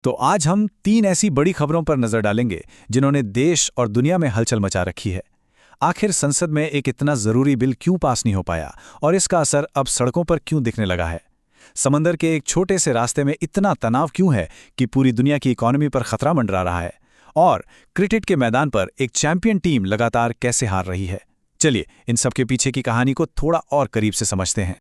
तो आज हम 3 ऐसी बड़ी खबरों पर नजर डालेंगे जिन्होंने देश और दुनिया में हलचल मचा रखी है। आखिर संसद में एक इतना जरूरी बिल क्यों पास नहीं हो पाया और इसका असर अब सड़कों पर क्यों दिखने लगा है। समंदर के एक छोटे से रास्ते में इतना तनाव क्यों है कि पूरी दुनिया की इकोनॉमी पर खतरा मंडरा रहा है। और क्रिकेट के मैदान पर एक चैंपियन टीम लगातार कैसे हार रही है। चलिए इन सब के पीछे की कहानी को थोड़ा और करीब से समझते हैं।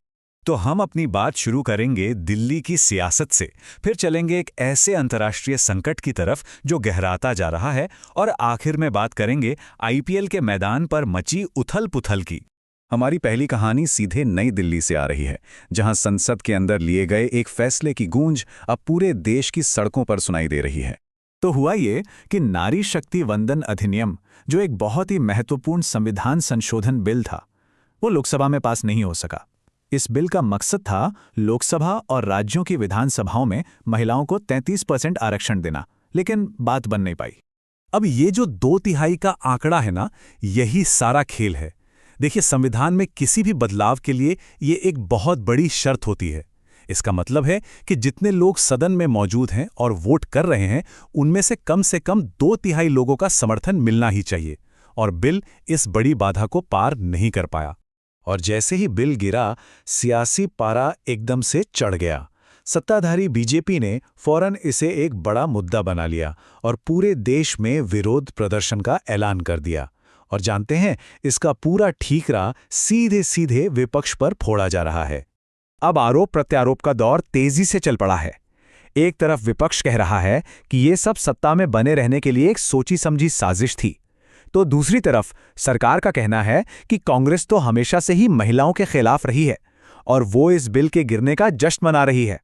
तो हम अपनी बात शुरू करेंगे दिल्ली की सियासत से, फिर चलेंगे एक ऐसे अंतर्राष्ट्रीय संकट की तरफ जो गहराता जा रहा है, और आखिर में बात करेंगे आईपीएल के मैदान पर मची उथल-पुथल की। हमारी पहली कहानी सीधे नई दिल्ली से आ रही है, जहां संसद के अंदर लिए गए एक फैसले की गूंज अब पूरे देश की सड़कों पर सुनाई दे रही है। तो हुआ ये कि नारी शक्ति वंदन अधिनियम, जो एक बहुत ही महत्वपूर्ण संविधान संशोधन बिल था, वो लोकसभा में पास नहीं हो सका। इस बिल का मकसद था लोकसभा और राज्यों की विधानसभाओं में महिलाओं को 33% आरक्षण देना, लेकिन बात बन नहीं पाई। अब ये जो 2/3 का आंकड़ा है ना, यही सारा खेल है। देखिए, संविधान में किसी भी बदलाव के लिए ये एक बहुत बड़ी शर्त होती है। इसका मतलब है कि जितने लोग सदन में मौजूद हैं और वोट कर रहे हैं, उनमें से कम 2/3 लोगों का समर्थन मिलना ही चाहिए। और बिल इस बड़ी बाधा को पार नहीं कर पाया। और जैसे ही बिल गिरा, सियासी पारा एकदम से चढ़ गया। सत्ताधारी बीजेपी ने फौरन इसे एक बड़ा मुद्दा बना लिया और पूरे देश में विरोध प्रदर्शन का ऐलान कर दिया। और जानते हैं, इसका पूरा ठीकरा सीधे सीधे विपक्ष पर फोड़ा जा रहा है। अब आरोप प्रत्यारोप का दौर तेजी से चल पड़ा है। एक तरफ विपक्ष कह रहा है कि ये सब सत्ता में बने रहने के लिए एक सोची समझी साजिश थी, तो दूसरी तरफ सरकार का कहना है कि कांग्रेस तो हमेशा से ही महिलाओं के खिलाफ रही है और वो इस बिल के गिरने का जश्न मना रही है।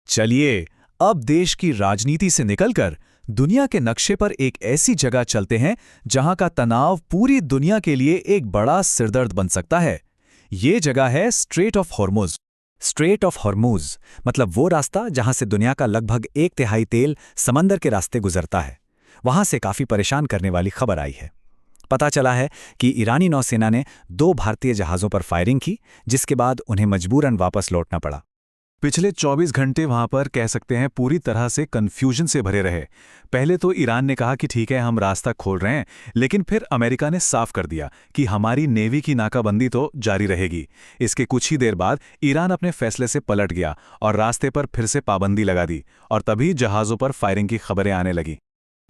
चलिए अब देश की राजनीति से निकलकर दुनिया के नक्शे पर एक ऐसी जगह चलते हैं जहां का तनाव पूरी दुनिया के लिए एक बड़ा सिरदर्द बन सकता है। ये जगह है straight of Hormuz. Straight of Hormuz मतलब वो रास्ता जहां से दुनिया का लगभग 1/3 तेल समंदर के रास्ते गुजरता है। वहां से काफी परेशान करने वाली खबर आई है। पता चला है कि ईरानी नौसेना ने 2 भारतीय जहाज़ों पर फायरिंग की, जिसके बाद उन्हें मजबूरन वापस लौटना पड़ा। पिछले 24 घंटे वहां पर कह सकते हैं पूरी तरह से कंफ्यूजन से भरे रहे। पहले तो ईरान ने कहा कि ठीक है, हम रास्ता खोल रहे हैं, लेकिन फिर अमेरिका ने साफ कर दिया कि हमारी नेवी की नाकाबंदी तो जारी रहेगी। इसके कुछ ही देर बाद ईरान अपने फैसले से पलट गया और रास्ते पर फिर से पाबंदी लगा दी, और तभी जहाज़ों पर फायरिंग की खबरें आने लगी।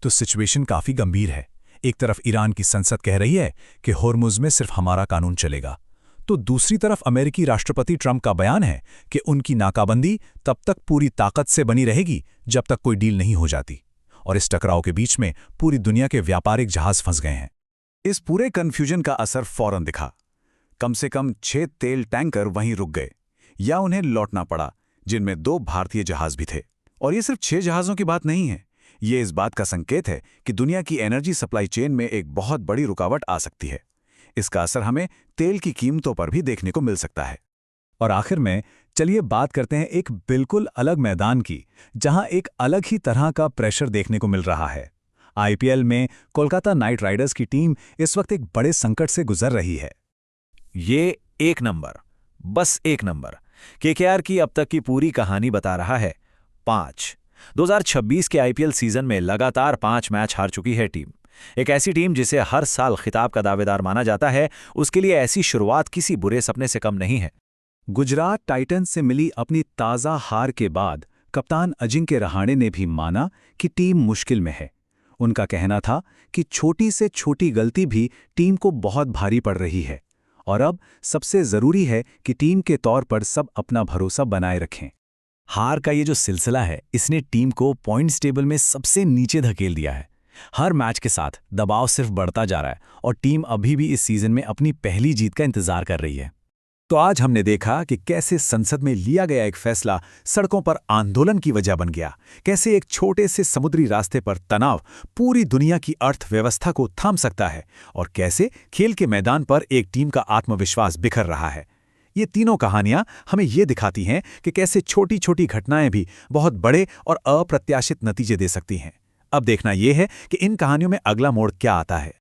तो सिचुएशन काफ़ी गंभीर है। एक तरफ ईरान की संसद कह रही है कि होर्मुज में सिर्फ हमारा कानून चलेगा, तो दूसरी तरफ अमेरिकी राष्ट्रपति ट्रंप का बयान है कि उनकी नाकाबंदी तब तक पूरी ताकत से बनी रहेगी जब तक कोई डील नहीं हो जाती। और इस टकराव के बीच में पूरी दुनिया के व्यापारिक जहाज फंस गए हैं। इस पूरे कन्फ्यूजन का असर फौरन दिखा। कम से कम 6 तेल टैंकर वहीं रुक गए या उन्हें लौटना पड़ा, जिनमें 2 भारतीय जहाज भी थे। और ये सिर्फ 6 जहाज़ों की बात नहीं है, ये इस बात का संकेत है कि दुनिया की एनर्जी सप्लाई चेन में एक बहुत बड़ी रुकावट आ सकती है। इसका असर हमें तेल की कीमतों पर भी देखने को मिल सकता है। और आखिर में चलिए बात करते हैं एक बिल्कुल अलग मैदान की, जहां एक अलग ही तरह का प्रेशर देखने को मिल रहा है। आईपीएल में कोलकाता नाइट राइडर्स की टीम इस वक्त एक बड़े संकट से गुजर रही है। ये एक नंबर, बस एक नंबर केकेआर की अब तक की पूरी कहानी बता रहा है। 2026 के आईपीएल सीजन में लगातार 5 मैच हार चुकी है टीम। एक ऐसी टीम जिसे हर साल खिताब का दावेदार माना जाता है, उसके लिए ऐसी शुरुआत किसी बुरे सपने से कम नहीं है। गुजरात टाइटंस से मिली अपनी ताज़ा हार के बाद कप्तान अजिंक्य रहाणे ने भी माना कि टीम मुश्किल में है। उनका कहना था कि छोटी से छोटी गलती भी टीम को बहुत भारी पड़ रही है, और अब सबसे ज़रूरी है कि टीम के तौर पर सब अपना भरोसा बनाए रखें। हार का ये जो सिलसिला है, इसने टीम को पॉइंट्स टेबल में सबसे नीचे धकेल दिया है। हर मैच के साथ दबाव सिर्फ बढ़ता जा रहा है और टीम अभी भी इस सीजन में अपनी पहली जीत का इंतजार कर रही है। तो आज हमने देखा कि कैसे संसद में लिया गया एक फैसला सड़कों पर आंदोलन की वजह बन गया, कैसे एक छोटे से समुद्री रास्ते पर तनाव पूरी दुनिया की अर्थव्यवस्था को थाम सकता है, और कैसे खेल के मैदान पर एक टीम का आत्मविश्वास बिखर रहा है। ये तीनों कहानियां हमें ये दिखाती हैं कि कैसे छोटी छोटी घटनाएं भी बहुत बड़े और अप्रत्याशित नतीजे दे सकती हैं। अब देखना यह है कि इन कहानियों में अगला मोड़ क्या आता है।